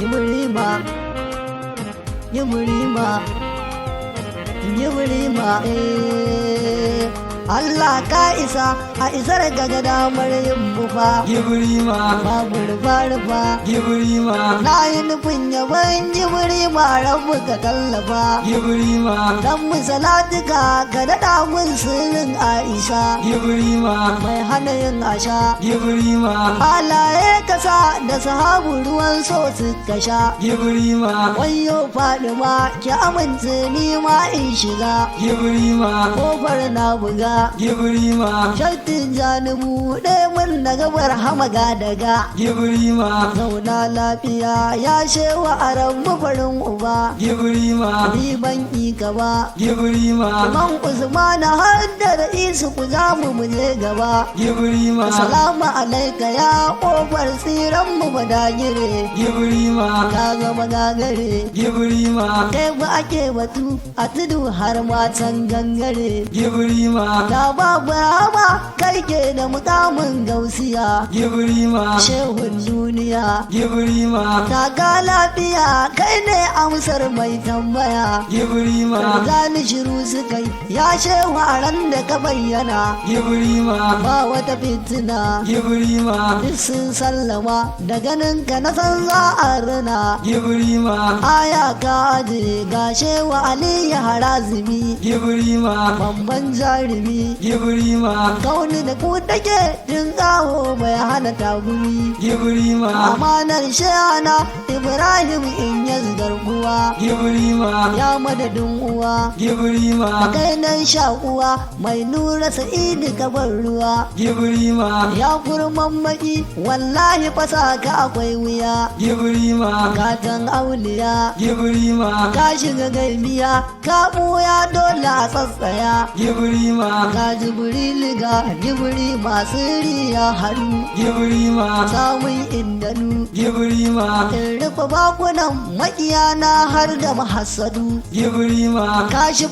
Yibrima, Yibrima, Yibrima, Allah ka isa a isar gaga damar yin bufa. Yibrima, Babu rufa-rufa, Yibrima, na yi nufin yaban Yibrima rabu ka tallafa. Yibrima, Dan mu salatuka ka daɗa mun sirrin Aisha, Yibrima, mai hana yin asha. Yibrima, Halaye kasa da sahabu ruwan so suka sha. Yibrima, Wayo Fadima ki amince ni ma in shiga. Yibrima, Kofar na buga, Yibrima, shaktin janubu ɗaya mun na gabar hamaga daga. Yibrima, Zauna lafiya ya shewa a rabu farin uba. Yibrima, Ni ban ƙi ba. Yibrima, Man Usman har da Ra'isu ku za mu je gaba. Yibrima, Salamu alaika ya ƙofar tsiran mu badagire. Yibrima, Ka zama gagare. Yibrima, Kai ba ake batu a tudu har matan gangare. Yibrima, Da babu rama kai ke da mukamin gausiya. Yibrima, Shehun duniya. Yibrima, Ta ga lafiya kai ne amsar mai tambaya. Yibrima, Zani shiru suka yi ya shehu a ran da ka bayyana. Yibrima, Ba wata fitina. Yibrima, Duk sun sallama da ganin ka na san za a rina. Yibrima, Aya ka aje ga shewa aliyu harazimi. Yibrima, Bamban jarumi. Yibrima, Kauni da ku take jin kawo bai hana tagumi. Yibrima, Amanar shehana Ibrahim in ya garkuwa. Yibrima, Ya madadin uwa. Yibrima, Kai nan sha uwa mai nura sa'idi kabar ruwa. Yibrima, Ya kurman maki wallahi fasa ka akwai wuya. Yibrima, Gatan auliya Yibrima, ka shiga gaibiya ka ɓuya dole a tsatsaya. Yibrima, Ga jibril ga jibri masu riya hannu. Yibrima, Samun indanu Yibrima, in rufe bakunan makiyana har da mahassadu. Yibrima, Ka shi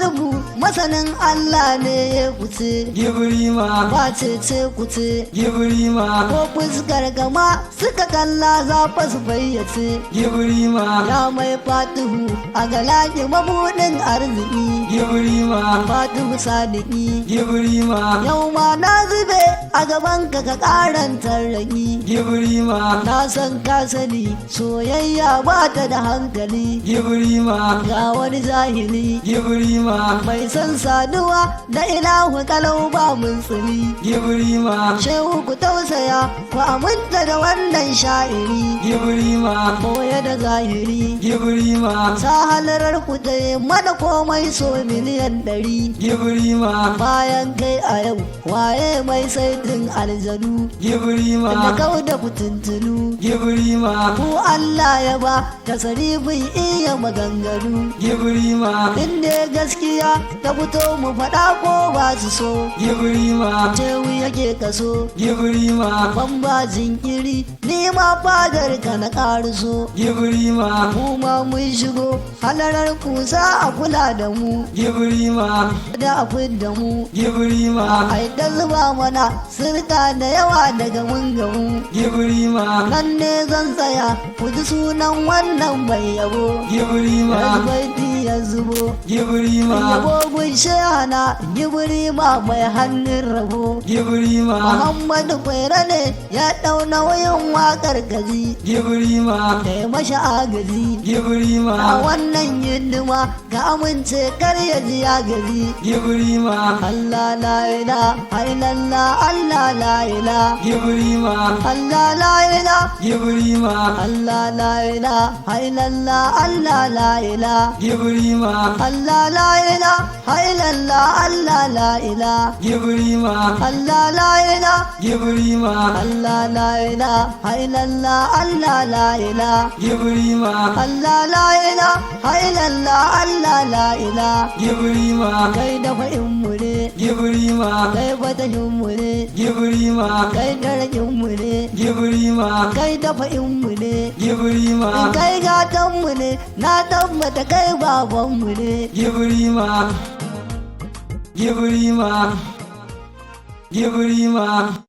rubu masanin Allah ne ya kuce. Yibrima, Ba ce kuce. Yibrima, Ko fuskar gama suka kalla za fa su bayyace. Yibrima, Ya mai fatihu a galaki mabuɗin arziki. Yibrima, Fatihu sadiki. Yibrima, Yau ma na zube a gaban ka ƙaran tarraki. Yibrima, Na san ka sani soyayya ba ta da hankali. Yibrima, Ga wani zahiri Yibrima, mai san saduwa da ilahu kalau ba mun tsiri. Yibrima, Shehu ku tausaya ku aminta da wannan sha'iri. Yibrima, Boye da zahiri Yibrima, sa halarar ku ta yi mana komai so miliyan 100. Yibrima, Bayan kai a yau waye mai saitin aljanu da Yibrima, kau da fitintunu. Yibrima, Ku Allah ya ba tasarifin iya maganganu. Yibrima, Inda gaskiya ta fito mu faɗa ko ba su so. Yibrima, Tewu yake kaso Yibrima, ban ba jinkiri ni ma fadar ka na ƙariso. Yibrima, Mu ma mun shigo halarar kusa a kula da mu Yibrima, da a fidda mu. Yibrima, Ai da zuba mana sirka da yawa daga mun gamu. Yibrima, Nan ne zan tsaya ku ji sunan wannan bai yabo. Yibrima, Rasbaiti ya zubo Yibrima, yabo gun shehana Ibrima mai hannun rabo. Yibrima, Muhammadu Kwaira ne ya ɗau nauyin waƙar gaji. Yibrima, Kai masha agaji a Yibrima, wannan hidima ga amince kar ya ji ya gaji. Yibrima, Allah la ilaha illallah Allah la ilaha Yibrima, Allah la ilaha Yibrima, Allah la ilaha illallah Allah la ilaha Yibrima, Allah la ilaha illallah Allah la ilaha Yibrima, Allah la ilaha Yibrima, Allah la ilaha illallah Allah la ilaha Yibrima, Allah la ilaha illallah Allah la ilaha Yibrima, kai da fa'in mu ne Yibrima, kai fatahin mu ne Yibrima, kai darakin mu ne Yibrima, kai da fa'in mu ne Yibrima, kai gatan mu ne na tabbata kai baban mu ne. Yibrima, Yibrima, Yibrima.